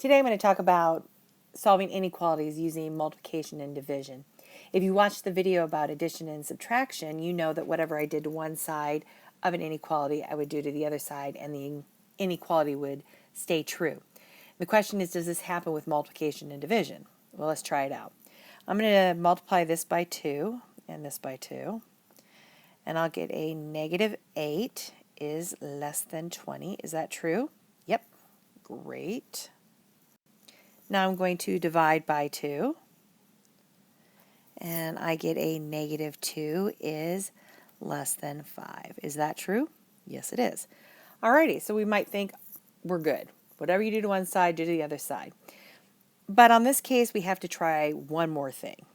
Today I'm going to talk about solving inequalities using multiplication and division. If you watched the video about addition and subtraction, you know that whatever I did to one side of an inequality, I would do to the other side, and the inequality would stay true. The question is, does this happen with multiplication and division? Well, let's try it out. I'm going to multiply this by 2 and this by 2, and I'll get a negative 8 is less than 20. Is that true? Yep. Great. Now I'm going to divide by 2, and I get a negative 2 is less than 5. Is that true? Yes, it is. Alrighty, so we might think we're good. Whatever you do to one side, do to the other side. But on this case, we have to try one more thing.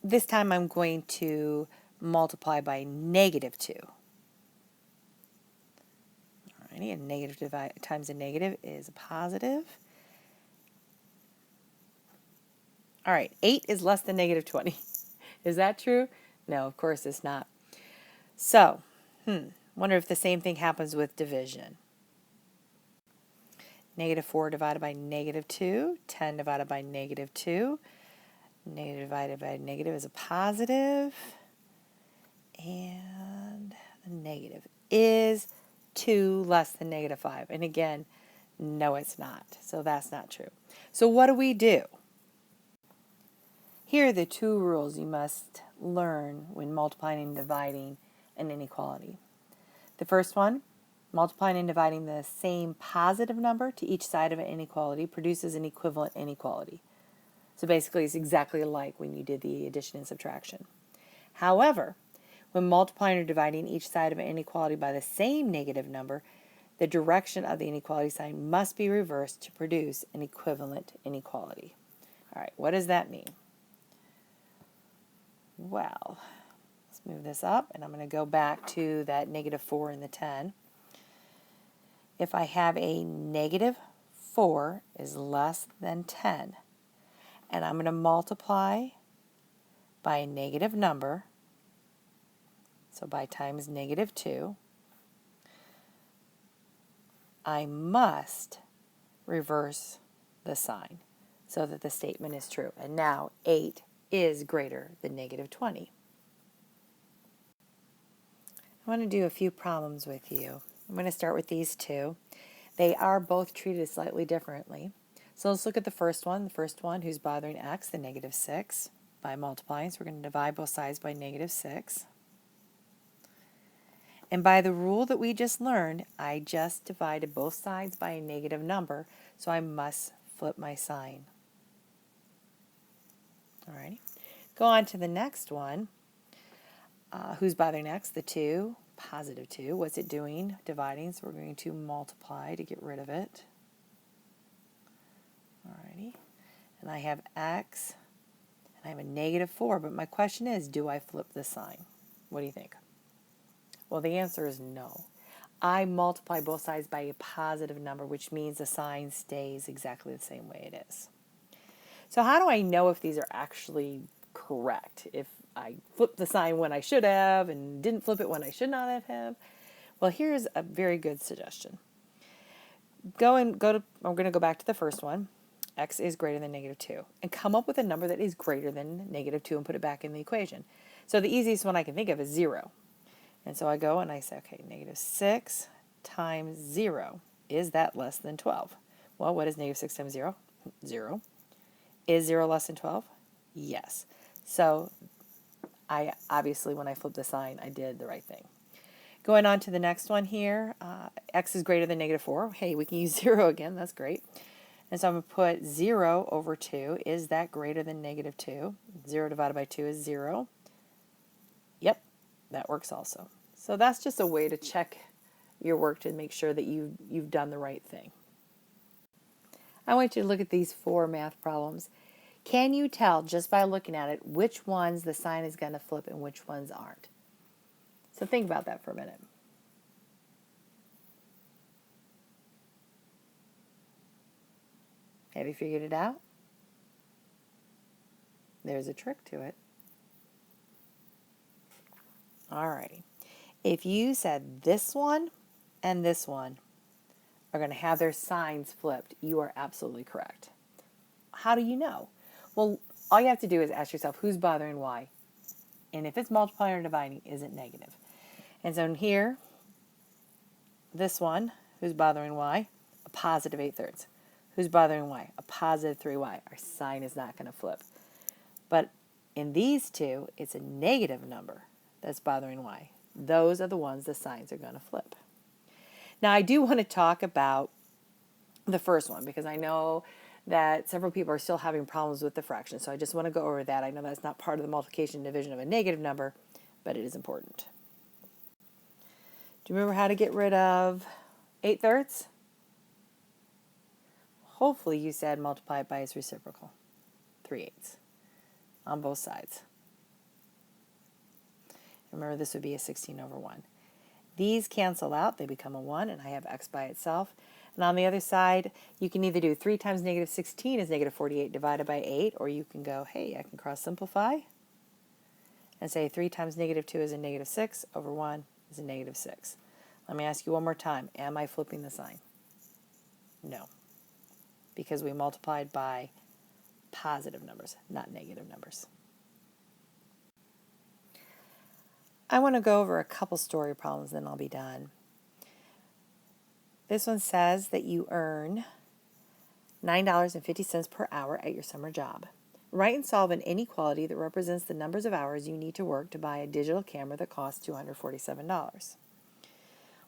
This time I'm going to multiply by negative 2. Alrighty, and negative times a negative is a positive. All right, 8 is less than negative 20. Is that true? No, of course it's not. So, wonder if the same thing happens with division. Negative 4 divided by negative 2, 10 divided by negative 2. Negative divided by negative is a positive, and a negative is 2 less than negative 5. And again, no, it's not. So that's not true. So what do we do? Here are the two rules you must learn when multiplying and dividing an inequality. The first one, multiplying and dividing the same positive number to each side of an inequality produces an equivalent inequality. So basically it's exactly like when you did the addition and subtraction. However, when multiplying or dividing each side of an inequality by the same negative number, the direction of the inequality sign must be reversed to produce an equivalent inequality. All right, what does that mean? Well, let's move this up, and I'm going to go back to that negative 4 and the 10. If I have a negative 4 is less than 10, and I'm going to multiply by a negative number, so by times negative 2, I must reverse the sign so that the statement is true. And now 8 is greater than negative 20. I want to do a few problems with you. I'm going to start with these two. They are both treated slightly differently. So let's look at the first one. The first one, who's bothering x, the negative 6, by multiplying. So we're going to divide both sides by negative 6. And by the rule that we just learned, I just divided both sides by a negative number, so I must flip my sign. Alrighty. Go on to the next one. Who's bothering x? The 2, positive 2. What's it doing? Dividing, so we're going to multiply to get rid of it. Alrighty. And I have x, and I have a negative 4, but my question is, do I flip the sign? What do you think? Well, the answer is no. I multiply both sides by a positive number, which means the sign stays exactly the same way it is. So how do I know if these are actually correct? If I flipped the sign when I should have and didn't flip it when I should not have? Well, here's a very good suggestion. I'm going to go back to the first one. X is greater than negative 2. And come up with a number that is greater than negative 2 and put it back in the equation. So the easiest one I can think of is 0. And so I go and I say, okay, negative 6 times 0. Is that less than 12? Well, what is negative 6 times 0? 0. Is 0 less than 12? Yes. So I obviously, when I flipped the sign, I did the right thing. Going on to the next one here, x is greater than negative 4. Hey, we can use 0 again. That's great. And so I'm going to put 0 over 2. Is that greater than negative 2? 0 divided by 2 is 0. Yep, that works also. So that's just a way to check your work to make sure that you've done the right thing. I want you to look at these 4 math problems. Can you tell just by looking at it which ones the sign is going to flip and which ones aren't? So think about that for a minute. Have you figured it out? There's a trick to it. Alrighty. If you said this one and this one are going to have their signs flipped. You are absolutely correct. How do you know? Well, all you have to do is ask yourself, who's bothering y? And if it's multiplying or dividing, is it negative? And so in here, this one, who's bothering y? A positive 8/3. Who's bothering y? A positive 3y. Our sign is not going to flip. But in these two, it's a negative number that's bothering y. Those are the ones the signs are going to flip. Now, I do want to talk about the first one because I know that several people are still having problems with the fraction. So I just want to go over that. I know that's not part of the multiplication and division of a negative number, but it is important. Do you remember how to get rid of 8/3? Hopefully you said multiply it by its reciprocal, 3/8 on both sides. Remember, this would be a 16/1. These cancel out. They become a 1, and I have x by itself. And on the other side, you can either do 3 times negative 16 is negative 48 divided by 8, or you can go, hey, I can cross simplify and say 3 times negative 2 is a negative 6 over 1 is a negative 6. Let me ask you one more time. Am I flipping the sign? No, because we multiplied by positive numbers, not negative numbers. I want to go over a couple story problems, then I'll be done. This one says that you earn $9.50 per hour at your summer job. Write and solve an inequality that represents the numbers of hours you need to work to buy a digital camera that costs $247.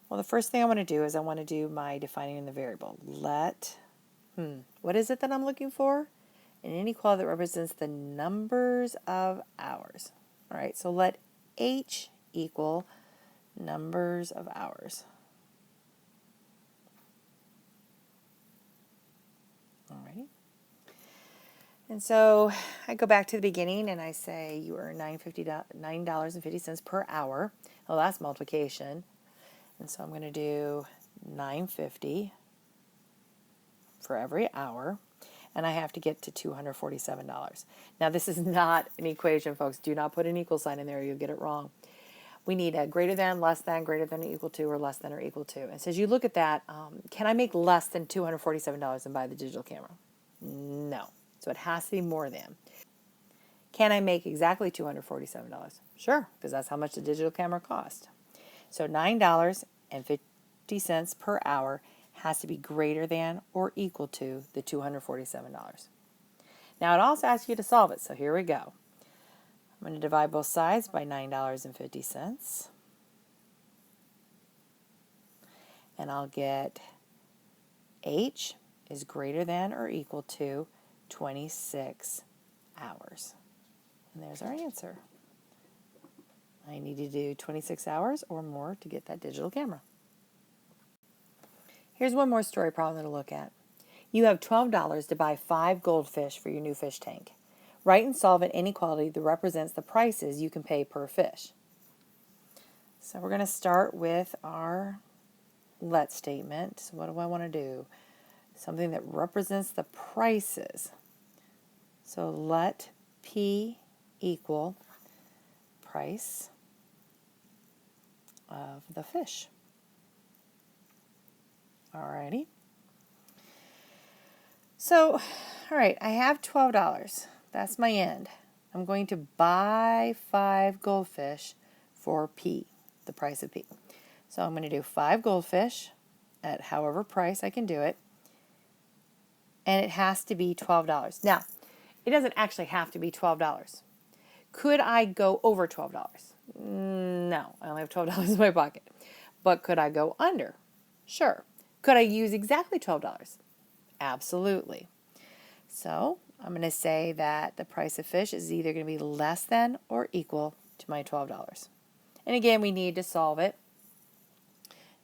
Well, the first thing I want to do is I want to do my defining the variable. What is it that I'm looking for? An inequality that represents the numbers of hours. All right, so let H equal numbers of hours. Alrighty. And so I go back to the beginning and I say you earn $9.50 per hour. Well, that's multiplication. And so I'm going to do $9.50 for every hour. And I have to get to $247. Now, this is not an equation, folks. Do not put an equal sign in there. You'll get it wrong. We need a greater than, less than, greater than or equal to, or less than or equal to. And so as you look at that, can I make less than $247 and buy the digital camera? No. So it has to be more than. Can I make exactly $247? Sure, because that's how much the digital camera cost. So $9.50 per hour has to be greater than or equal to the $247. Now it also asks you to solve it, so here we go. I'm going to divide both sides by $9.50. And I'll get H is greater than or equal to 26 hours. And there's our answer. I need to do 26 hours or more to get that digital camera. Here's one more story problem to look at. You have $12 to buy 5 goldfish for your new fish tank. Write and solve an inequality that represents the prices you can pay per fish. So we're going to start with our let statement. So what do I want to do? Something that represents the prices. So let P equal price of the fish. Alrighty. So, all right, I have $12. That's my end. I'm going to buy 5 goldfish for P, the price of P. So I'm going to do 5 goldfish at however price I can do it. And it has to be $12. Now, it doesn't actually have to be $12. Could I go over $12? No, I only have $12 in my pocket. But could I go under? Sure. Could I use exactly $12? Absolutely. So I'm going to say that the price of fish is either going to be less than or equal to my $12. And again, we need to solve it.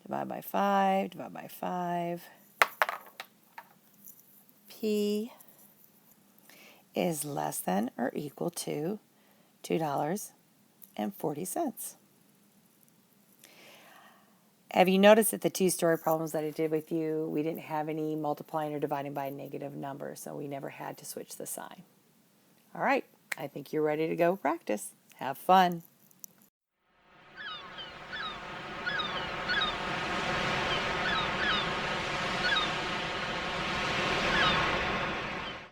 Divide by 5, divide by 5. P is less than or equal to $2.40. Have you noticed that the 2 story problems that I did with you, we didn't have any multiplying or dividing by a negative number, so we never had to switch the sign. All right, I think you're ready to go practice. Have fun.